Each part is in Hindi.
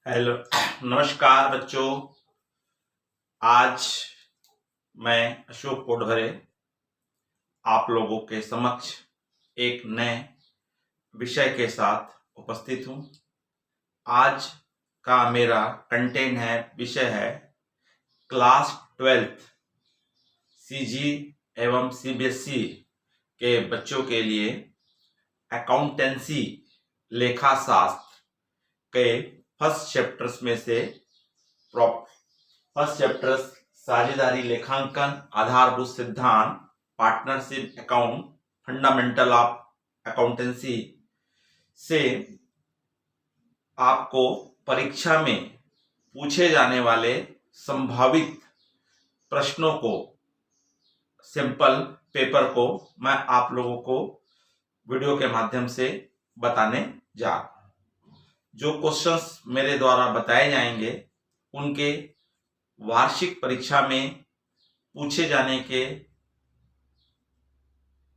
हेलो, नमस्कार बच्चों। आज मैं अशोक पोडभरे आप लोगों के समक्ष एक नए विषय के साथ उपस्थित हूँ। आज का मेरा विषय है क्लास 12th सीजी एवं सीबीएसई के बच्चों के लिए अकाउंटेंसी लेखा शास्त्र के फर्स्ट चैप्टर्स में से फर्स्ट चैप्टर साझेदारी लेखांकन आधारभूत सिद्धांत partnership account fundamental of accountancy से आपको परीक्षा में पूछे जाने वाले संभावित प्रश्नों को सैंपल पेपर को मैं आप लोगों को वीडियो के माध्यम से बताने जा रहा हूं। जो क्वेश्चंस मेरे द्वारा बताए जाएंगे उनके वार्षिक परीक्षा में पूछे जाने के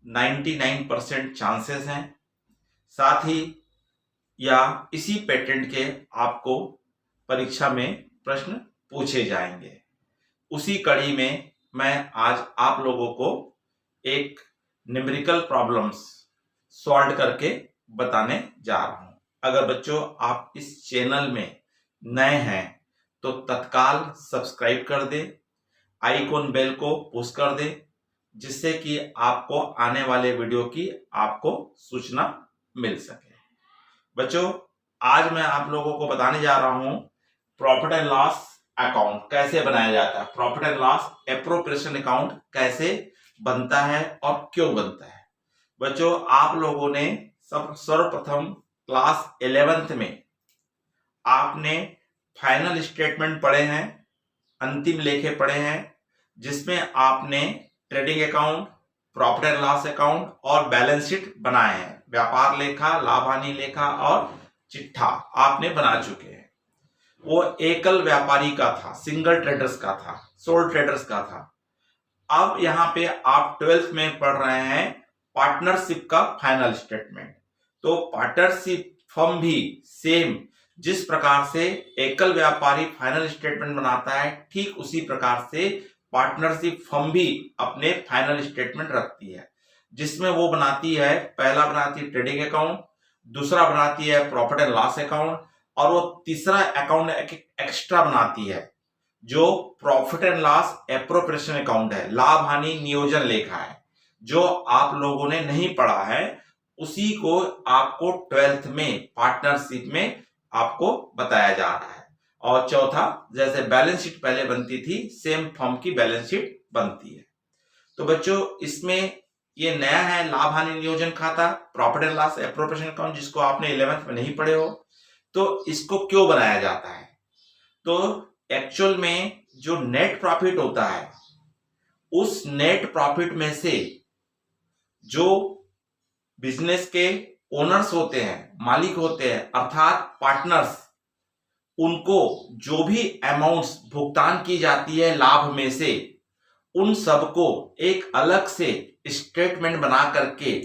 99% चांसेस हैं। साथ ही या इसी पैटर्न के आपको परीक्षा में प्रश्न पूछे जाएंगे। उसी कड़ी में मैं आज आप लोगों को एक न्यूमेरिकल प्रॉब्लम्स सॉल्व करके बताने जा रहा हूं। अगर बच्चों आप इस चैनल में नए हैं तो तत्काल सब्सक्राइब कर दे, आइकॉन बेल को पुश कर दे, जिससे कि आपको आने वाले वीडियो की आपको सूचना मिल सके। बच्चों, आज मैं आप लोगों को बताने जा रहा हूं प्रॉफिट एंड लॉस अकाउंट कैसे बनाया जाता है, profit and loss appropriation account कैसे बनता है और क्यों बनता है। बच्चों, आप लोगों ने सर्वप्रथम क्लास 11th में आपने फाइनल स्टेटमेंट पढ़े हैं, अंतिम लेखे पढ़े हैं, जिसमें आपने trading account, profit and loss account और बैलेंस शीट बनाए हैं। व्यापार लेखा, लाभ हानि लेखा और चिट्ठा आपने बना चुके हैं। वो एकल व्यापारी का था, सिंगल ट्रेडर्स का था, सोल ट्रेडर्स का था। अब यहाँ पे आप 12th में पढ़ रहे हैं पार्टनरशिप का फाइनल स्टेटमेंट। तो पार्टनरशिप फर्म भी सेम जिस प्रकार से एकल व्यापारी फाइनल स्टेटमेंट बनाता है, ठीक उसी प्रकार से पार्टनरशिप फर्म भी अपने फाइनल स्टेटमेंट रखती है, जिसमें वो बनाती है, पहला बनाती है ट्रेडिंग अकाउंट, दूसरा बनाती है प्रॉफिट एंड लॉस अकाउंट और वो तीसरा अकाउंट एक्स्ट्रा बनाती है जो profit and loss appropriation account है, लाभ हानि नियोजन लेखा है। जो आप लोगों ने नहीं पढ़ा है उसी को आपको 12th में पार्टनरशिप में आपको बताया जा रहा है। और चौथा, जैसे बैलेंस शीट पहले बनती थी, सेम फर्म की बैलेंस शीट बनती है। तो बच्चों, इसमें ये नया है लाभ हानि नियोजन खाता, profit and loss appropriation account, जिसको आपने 11th में नहीं पढ़े हो। तो इसको क्यों बनाया जाता है? तो एक्चुअल में जो नेट प्रॉफिट होता है, उस नेट प्रॉफिट में से जो बिजनेस के ओनर्स होते हैं, मालिक होते हैं, अर्थात पार्टनर्स, उनको जो भी अमाउंट्स भुगतान की जाती है लाभ में से, उन सबको एक अलग से स्टेटमेंट बना करके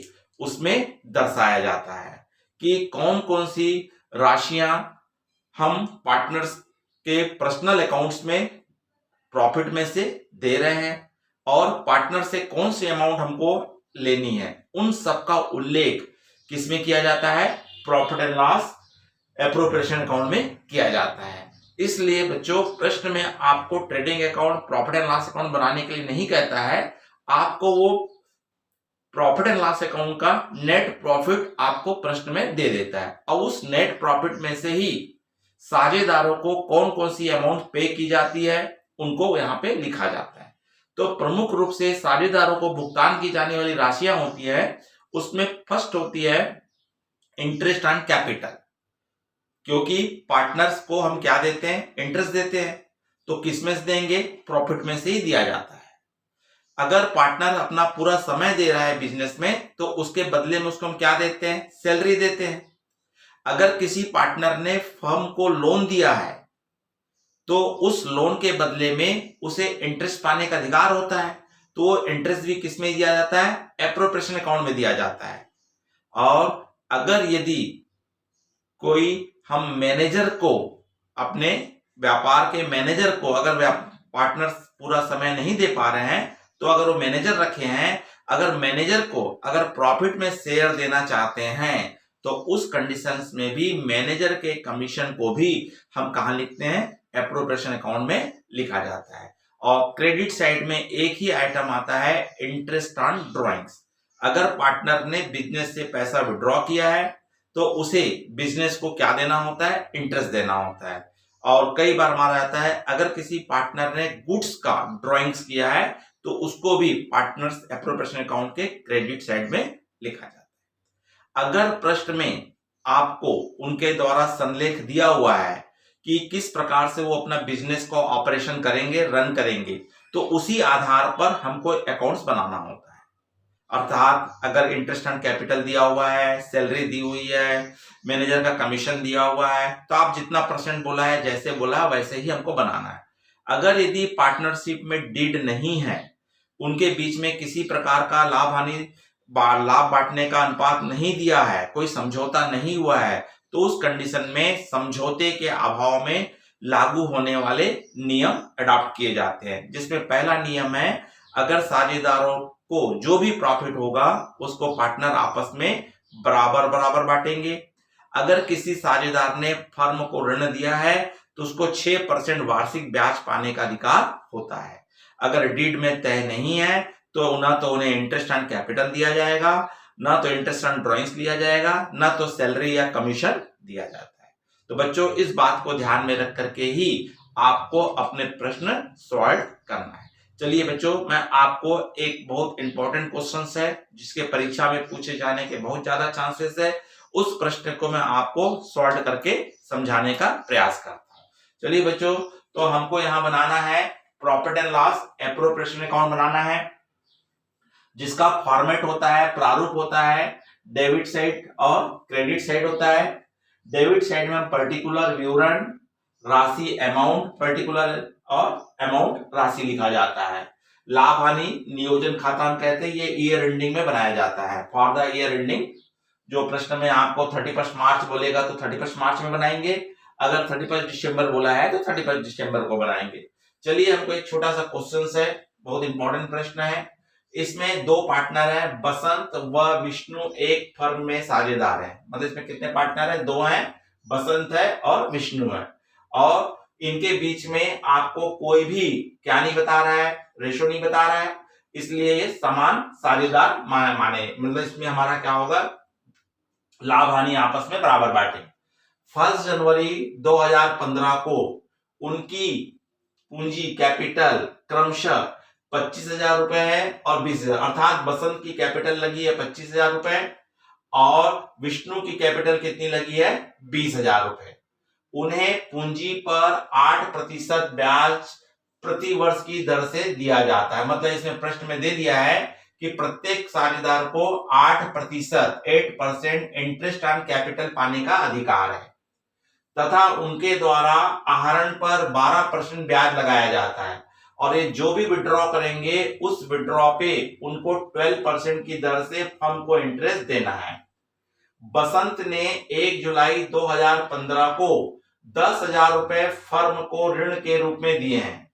उसमें दर्शाया जाता है कि कौन कौन सी राशियां हम पार्टनर्स के पर्सनल अकाउंट्स में प्रॉफिट में से दे रहे हैं और पार्टनर से कौन सी अमाउंट हमको लेनी है। उन सब का उल्लेख किसमें किया जाता है? Profit and loss appropriation account में किया जाता है। इसलिए बच्चों, प्रश्न में आपको trading account, profit and loss account बनाने के लिए नहीं कहता है, आपको वो प्रॉफिट एंड लॉस अकाउंट का नेट प्रॉफिट आपको प्रश्न में दे देता है और उस नेट प्रॉफिट में से ही साझेदारों को कौन कौन सी अमाउंट पे की जाती है उनको यहाँ पे लिखा जाता है। तो प्रमुख रूप से साझेदारों को भुगतान की जाने वाली राशियां होती है, उसमें फर्स्ट होती है इंटरेस्ट ऑन कैपिटल, क्योंकि पार्टनर्स को हम क्या देते हैं? इंटरेस्ट देते हैं। तो किसमें से देंगे? प्रॉफिट में से ही दिया जाता है। अगर पार्टनर अपना पूरा समय दे रहा है बिजनेस में, तो उसके बदले में उसको हम क्या देते हैं? सैलरी देते हैं। अगर किसी पार्टनर ने फर्म को लोन दिया है तो उस लोन के बदले में उसे इंटरेस्ट पाने का अधिकार होता है, तो वो इंटरेस्ट भी किसमें दिया जाता है? एप्रोप्रिएशन अकाउंट में दिया जाता है। और अगर यदि कोई हम मैनेजर को अपने व्यापार के मैनेजर को, अगर पार्टनर पूरा समय नहीं दे पा रहे हैं तो अगर वो मैनेजर रखे हैं, अगर मैनेजर को अगर प्रॉफिट में शेयर देना चाहते हैं तो उस कंडीशंस में भी मैनेजर के कमीशन को भी हम कहां लिखते हैं, एप्रोप्रिएशन अकाउंट में लिखा जाता है। और क्रेडिट साइड में एक ही आइटम आता है, इंटरेस्ट ऑन ड्रॉइंग्स। अगर पार्टनर ने बिजनेस से पैसा विड्रॉ किया है तो उसे बिजनेस को क्या देना होता है, इंटरेस्ट देना होता है। और कई बार हमारा आता है अगर किसी पार्टनर ने गुड्स का ड्राइंग्स किया है तो उसको भी पार्टनर्स एप्रोप्रिएशन अकाउंट के क्रेडिट साइड में लिखा जाता है। अगर प्रश्न में आपको उनके द्वारा संलेख दिया हुआ है कि किस प्रकार से वो अपना बिजनेस को ऑपरेशन करेंगे, रन करेंगे, तो उसी आधार पर हमको अकाउंट्स बनाना होता है। अर्थात अगर इंटरेस्ट ऑन कैपिटल दिया हुआ है, सैलरी दी हुई है, मैनेजर का कमीशन दिया हुआ है, तो आप जितना परसेंट बोला है, जैसे बोला है वैसे ही हमको बनाना है। अगर यदि पार्टनरशिप में डीड नहीं है, उनके बीच में किसी प्रकार का लाभ बांटने का अनुपात नहीं दिया है, कोई समझौता नहीं हुआ है, तो उस कंडीशन में समझौते के अभाव में लागू होने वाले नियम अडॉप्ट किए जाते हैं। जिसमें पहला नियम है, अगर साझेदारों को जो भी प्रॉफिट होगा उसको पार्टनर आपस में बराबर बराबर बांटेंगे। अगर किसी साझेदार ने फर्म को ऋण दिया है तो उसको 6% वार्षिक ब्याज पाने का अधिकार होता है। अगर डीड में तय नहीं है तो ना तो उन्हें इंटरेस्ट ऑन कैपिटल दिया जाएगा, ना तो इंटरेस्ट ऑन ड्रॉइंग्स लिया जाएगा, ना तो सैलरी या कमीशन दिया जाता है। तो बच्चों, इस बात को ध्यान में रख करके ही आपको अपने प्रश्न सॉल्व करना है। चलिए बच्चों, मैं आपको एक बहुत इंपॉर्टेंट क्वेश्चन है जिसके परीक्षा में पूछे जाने के बहुत ज्यादा चांसेस है, उस प्रश्न को मैं आपको सॉल्व करके समझाने का प्रयास करता हूं। चलिए बच्चों, तो हमको यहां बनाना है profit and loss appropriation account बनाना है, जिसका फॉर्मेट होता है, प्रारूप होता है, डेबिट साइड और क्रेडिट साइड होता है। डेबिट साइड में पर्टिकुलर विवरण, राशि, अमाउंट, पर्टिकुलर और अमाउंट, राशि लिखा जाता है। लाभ हानि नियोजन खाता हम कहते हैं, ये ईयर एंडिंग में बनाया जाता है, फॉर द ईयर एंडिंग। जो प्रश्न में आपको 31 मार्च बोलेगा तो 31 मार्च में बनाएंगे, अगर 31 दिसंबर बोला है तो 31 दिसंबर को बनाएंगे। चलिए, हमको एक छोटा सा क्वेश्चन है, बहुत इंपॉर्टेंट प्रश्न है। इसमें दो पार्टनर है, बसंत व विष्णु एक फर्म में साझेदार है। मतलब इसमें कितने पार्टनर है, दो हैं, बसंत है और विष्णु है। और इनके बीच में आपको कोई भी क्या नहीं बता रहा है, रेशो नहीं बता रहा है, इसलिए ये समान साझेदार माने। मतलब इसमें हमारा क्या होगा, लाभ हानि आपस में बराबर बांटे। 1 जनवरी 2015 को उनकी पूंजी कैपिटल क्रमशः 25,000 रुपए है और 20,000, अर्थात बसंत की कैपिटल लगी है 25,000 रुपए और विष्णु की कैपिटल कितनी लगी है, 20,000 रुपए। उन्हें पूंजी पर 8% ब्याज प्रति वर्ष की दर से दिया जाता है। मतलब इसमें प्रश्न में दे दिया है कि प्रत्येक साझेदार को 8% इंटरेस्ट ऑन कैपिटल पाने का अधिकार है तथा उनके द्वारा आहरण पर 12% ब्याज लगाया जाता है और ये जो भी विड्रॉ करेंगे उस विड्रॉ पे उनको 12% की दर से फर्म को इंटरेस्ट देना है। बसंत ने 1 जुलाई 2015 को 10,000 रुपए फर्म को ऋण के रूप में दिए हैं।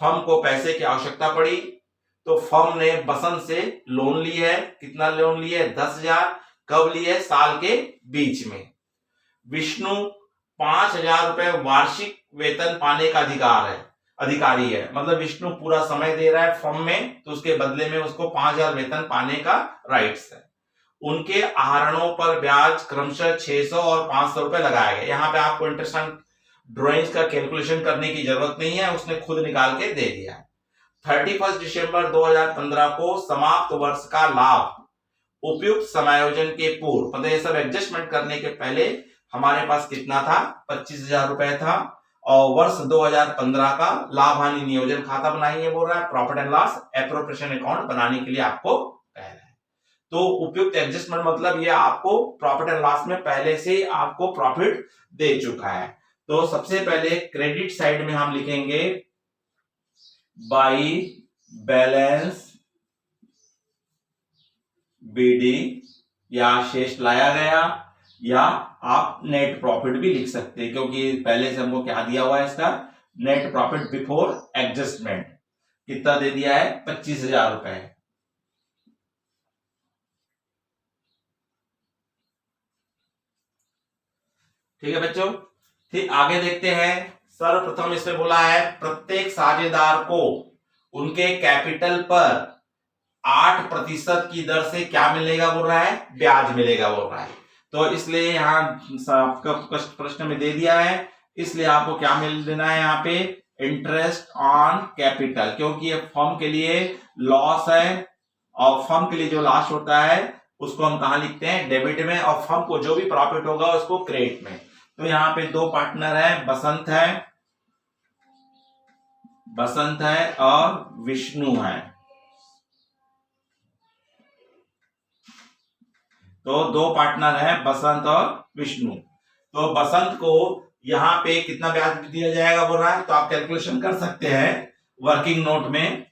फर्म को पैसे की आवश्यकता पड़ी तो फर्म ने बसंत से लोन लिया है। कितना लोन लिया है, 10,000। कब लिए, साल के बीच में। विष्णु 5,000 रुपए वार्षिक वेतन पाने का अधिकारी है। मतलब विष्णु पूरा समय दे रहा है फर्म में, तो उसके बदले में उसको 5,000 वेतन पाने का राइट्स है। उनके आहरणों पर ब्याज क्रमशः 600 और 500 रुपए लगाया गया। यहाँ पे आपको इंटरेस्ट ऑन ड्रॉइंग्स का कैलकुलेशन करने की जरूरत नहीं है, उसने खुद निकाल के दे दिया। 31 दिसंबर 2015 को समाप्त वर्ष का लाभ उपयुक्त समायोजन के पूर्व, मतलब ये सब एडजस्टमेंट करने के पहले हमारे पास कितना था, 25,000 रुपए था। और वर्ष 2015 का लाभ हानि नियोजन खाता बनाइए बोल रहा है, profit and loss appropriation account बनाने के लिए आपको कह रहा है। तो उपयुक्त एडजस्टमेंट मतलब ये आपको प्रॉफिट एंड लॉस में पहले से आपको प्रॉफिट दे चुका है। तो सबसे पहले क्रेडिट साइड में हम लिखेंगे बाई बैलेंस बीडी या शेष लाया गया, या आप नेट प्रॉफिट भी लिख सकते हैं, क्योंकि पहले से हमको क्या दिया हुआ है, इसका नेट प्रॉफिट बिफोर एडजस्टमेंट कितना दे दिया है, 25,000 रुपए। ठीक है बच्चों, फिर आगे देखते हैं। सर्वप्रथम इसमें बोला है प्रत्येक साझेदार को उनके कैपिटल पर 8% की दर से क्या मिलेगा बोल रहा है, ब्याज मिलेगा बोल रहा है। तो इसलिए यहाँ आपका प्रश्न में दे दिया है, इसलिए आपको क्या मिल देना है यहाँ पे, इंटरेस्ट ऑन कैपिटल, क्योंकि ये फर्म के लिए लॉस है, और फर्म के लिए जो लॉस होता है उसको हम कहा लिखते हैं, डेबिट में, और फर्म को जो भी प्रॉफिट होगा उसको क्रेडिट में। तो यहाँ पे दो पार्टनर है, बसंत है और विष्णु है। तो दो पार्टनर है, बसंत और विष्णु। तो बसंत को यहाँ पे कितना ब्याज दिया जाएगा बोल रहा है, तो आप कैलकुलेशन कर सकते हैं वर्किंग नोट में।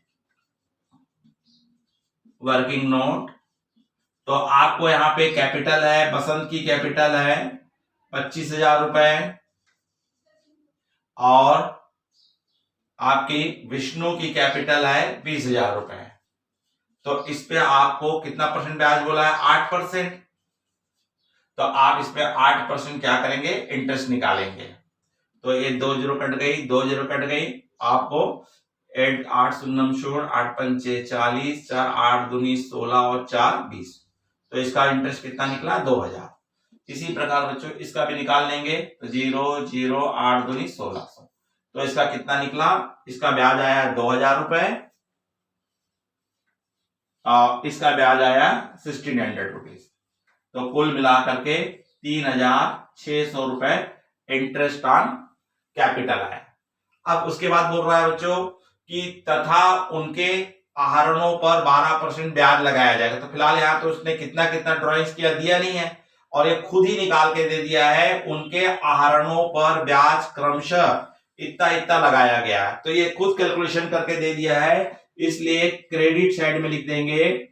वर्किंग नोट तो आपको यहाँ पे कैपिटल है, बसंत की कैपिटल है 25,000 रुपए, और आपकी विष्णु की कैपिटल है 20,000 रुपए। तो इस पे आपको कितना परसेंट ब्याज बोला है, 8%। तो आप इस पे 8% क्या करेंगे, इंटरेस्ट निकालेंगे। तो ये 2 जीरो कट गई, 2 जीरो कट गई, आपको 8 शून्यम शून्य, 8 पंचे 40, 4 8 दूनी 16 और 4 20। तो इसका इंटरेस्ट कितना निकला, 2,000। इसी प्रकार बच्चों इसका भी निकाल लेंगे, तो 0 0 8 दूनी 1600। तो इसका कितना निकला, इसका ब्याज आया 2,000 रुपए, इसका ब्याज आया 1600 रुपीज। तो कुल मिलाकर के 3,600 रुपए इंटरेस्ट ऑन कैपिटल है। अब उसके बाद बोल रहा है बच्चों कि तथा उनके आहरणों पर 12% ब्याज लगाया जाएगा। तो फिलहाल यहाँ तो उसने कितना कितना ड्रॉइंग्स किया दिया नहीं है, और ये खुद ही निकाल के दे दिया है, उनके आहरणों पर ब्याज क्रमशः इतना इतना लगाया गया है। तो ये खुद कैलकुलेशन करके दे दिया है, इसलिए क्रेडिट साइड में लिख देंगे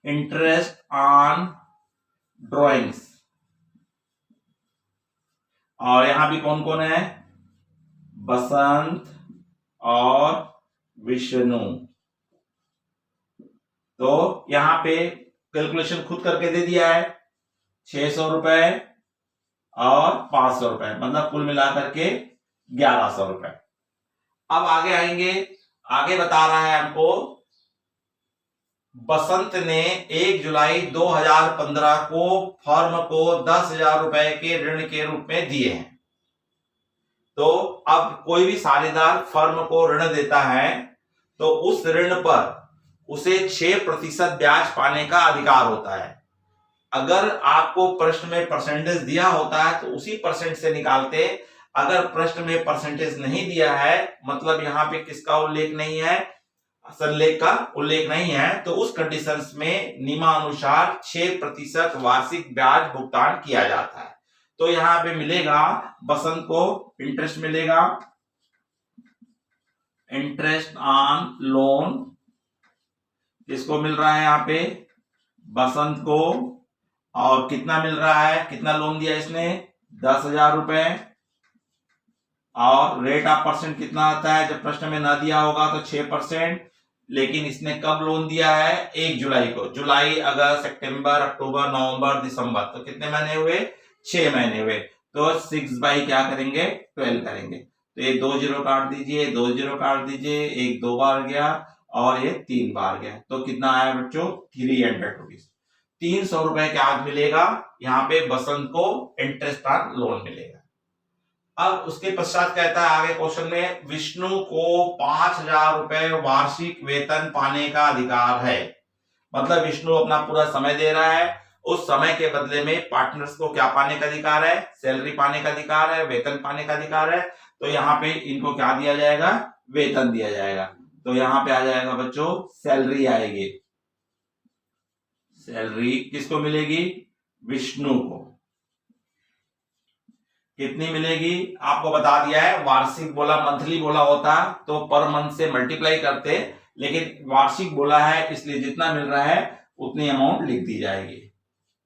इंटरेस्ट ऑन ड्रॉइंग्स। और यहां भी कौन कौन है, बसंत और विष्णु। तो यहां पे कैलकुलेशन खुद करके दे दिया है, 600 रुपए और 500 रुपए, मतलब कुल मिलाकर के 1100 रुपए। अब आगे आएंगे, आगे बता रहा है हमको बसंत ने 1 जुलाई 2015 को फर्म को 10,000 रुपए के ऋण के रूप में दिए हैं। तो अब कोई भी साझेदार फर्म को ऋण देता है तो उस ऋण पर उसे 6% ब्याज पाने का अधिकार होता है। अगर आपको प्रश्न में परसेंटेज दिया होता है तो उसी परसेंट से निकालते, अगर प्रश्न में परसेंटेज नहीं दिया है, मतलब यहाँ पे किसका उल्लेख नहीं है, संलेख का उल्लेख नहीं है, तो उस कंडीशंस में नियमानुसार 6% वार्षिक ब्याज भुगतान किया जाता है। तो यहाँ पे मिलेगा बसंत को इंटरेस्ट मिलेगा, इंटरेस्ट ऑन लोन किसको मिल रहा है यहाँ पे, बसंत को। और कितना मिल रहा है, कितना लोन दिया इसने, 10,000 रुपए। और रेट ऑफ परसेंट कितना आता है, जब प्रश्न में ना दिया होगा तो 6%, लेकिन इसने कब लोन दिया है, 1 जुलाई को। जुलाई, अगस्त, सितंबर, अक्टूबर, नवंबर, दिसंबर, तो कितने महीने हुए, 6 महीने हुए। तो 6 बाई क्या करेंगे, 12 करेंगे। तो ये 2 जीरो काट दीजिए, 2 जीरो काट दीजिए, एक 2 बार गया और ये 3 बार गया। तो कितना आया बच्चों, 300 रुपीज। 300 रुपए का आज मिलेगा यहाँ पे बसंत को इंटरेस्ट ऑन लोन मिलेगा। अब उसके पश्चात कहता है आगे क्वेश्चन में, विष्णु को 5,000 रुपए वार्षिक वेतन पाने का अधिकार है। मतलब विष्णु अपना पूरा समय दे रहा है, उस समय के बदले में पार्टनर्स को क्या पाने का अधिकार है, सैलरी पाने का अधिकार है, वेतन पाने का अधिकार है। तो यहाँ पे इनको क्या दिया जाएगा, वेतन दिया जाएगा। तो यहाँ पे आ जाएगा बच्चों, सैलरी आएगी। सैलरी किसको मिलेगी, विष्णु को। कितनी मिलेगी आपको बता दिया है, वार्षिक बोला, मंथली बोला होता तो पर मंथ से मल्टीप्लाई करते, लेकिन वार्षिक बोला है इसलिए जितना मिल रहा है उतनी अमाउंट लिख दी जाएगी,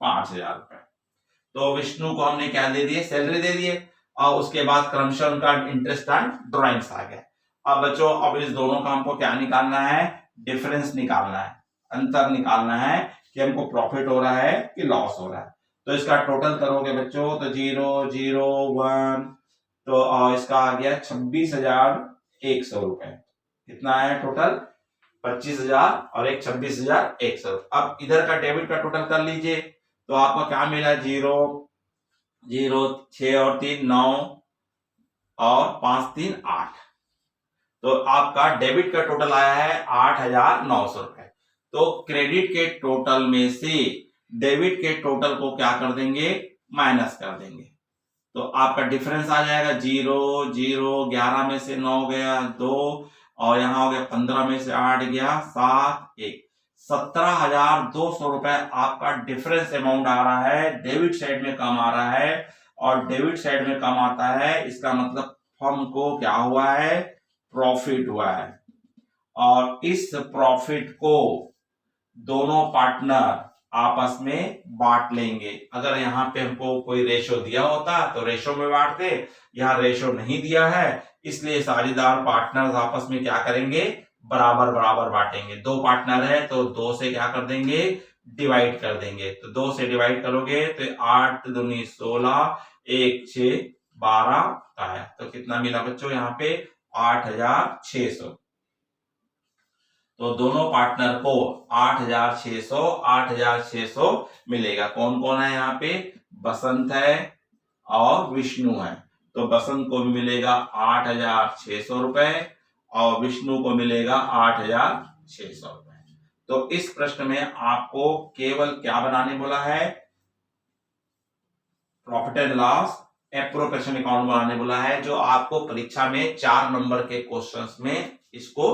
5,000 रुपए। तो विष्णु को हमने क्या दे दिए, सैलरी दे दिए, और उसके बाद क्रमशः उनका इंटरेस्ट एंड ड्रॉइंग्स आ गया। अब बच्चों अब इस दोनों का हमको क्या निकालना है, डिफरेंस निकालना है, अंतर निकालना है कि हमको प्रॉफिट हो रहा है कि लॉस हो रहा है। तो इसका टोटल करोगे बच्चों तो 0 0 1, तो इसका आ गया 26,100 रुपए। कितना है टोटल, 25,000 और एक 26,100। अब इधर का डेबिट का टोटल कर लीजिए, तो आपको क्या मिला, 0 0 6 और 3 9 और 5 3 8। तो आपका डेबिट का टोटल आया है 8,900 रुपए। तो क्रेडिट के टोटल में से डेबिट के टोटल को क्या कर देंगे, माइनस कर देंगे। तो आपका डिफरेंस आ जाएगा 0 0, 11 में से 9 गया 2, और यहां हो गया 15 में से 8 गया 7 1, 17,200 रुपए आपका डिफरेंस अमाउंट आ रहा है, डेबिट साइड में कम आ रहा है। और डेबिट साइड में कम आता है, इसका मतलब फर्म को क्या हुआ है, प्रॉफिट हुआ है। और इस प्रॉफिट को दोनों पार्टनर आपस में बांट लेंगे। अगर यहाँ पे हमको कोई रेशो दिया होता तो रेशो में बांटते, यहाँ रेशो नहीं दिया है, इसलिए साझेदार पार्टनर्स आपस में क्या करेंगे, बराबर बराबर बांटेंगे। 2 पार्टनर है तो 2 से क्या कर देंगे, डिवाइड कर देंगे। तो 2 से डिवाइड करोगे तो 8 दूनी 16, 1 6 12 का है। तो कितना मिला बच्चों यहाँ पे, 8,600। तो दोनों पार्टनर को 8,600 मिलेगा। कौन कौन है यहाँ पे, बसंत है और विष्णु है। तो बसंत को भी मिलेगा 8,600 रुपए और विष्णु को मिलेगा 8,600 रुपए। तो इस प्रश्न में आपको केवल क्या बनाने बोला है, profit and loss appropriation account बनाने बोला है, जो आपको परीक्षा में 4 नंबर के क्वेश्चंस में इसको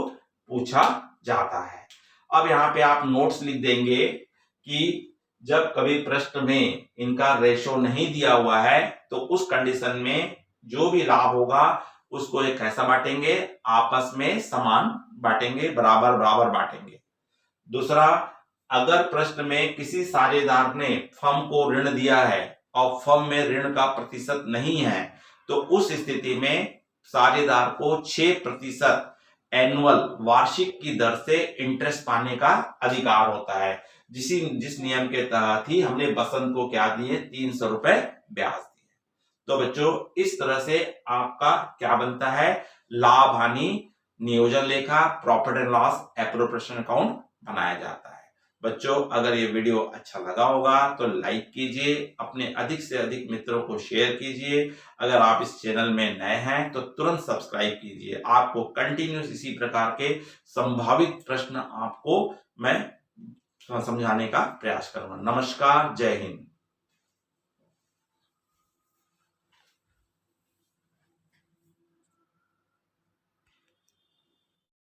पूछा जाता है। अब यहाँ पे आप नोट्स लिख देंगे कि जब कभी प्रश्न में इनका रेशो नहीं दिया हुआ है तो उस कंडीशन में जो भी लाभ होगा उसको एक कैसा बांटेंगे, आपस में समान बांटेंगे, बराबर बराबर बांटेंगे। दूसरा, अगर प्रश्न में किसी साझेदार ने फर्म को ऋण दिया है और फर्म में ऋण का प्रतिशत नहीं है, तो उस स्थिति में साझेदार को 6% एनुअल वार्षिक की दर से इंटरेस्ट पाने का अधिकार होता है। जिस नियम के तहत ही हमने बसंत को क्या दिए, 300 रुपए ब्याज दिए। तो बच्चों इस तरह से आपका क्या बनता है, लाभ हानि नियोजन लेखा, profit and loss appropriation account बनाया जाता है। बच्चों अगर ये वीडियो अच्छा लगा होगा तो लाइक कीजिए, अपने अधिक से अधिक मित्रों को शेयर कीजिए। अगर आप इस चैनल में नए हैं तो तुरंत सब्सक्राइब कीजिए। आपको कंटिन्यूस इसी प्रकार के संभावित प्रश्न आपको मैं समझाने का प्रयास करूंगा। नमस्कार, जय हिंद।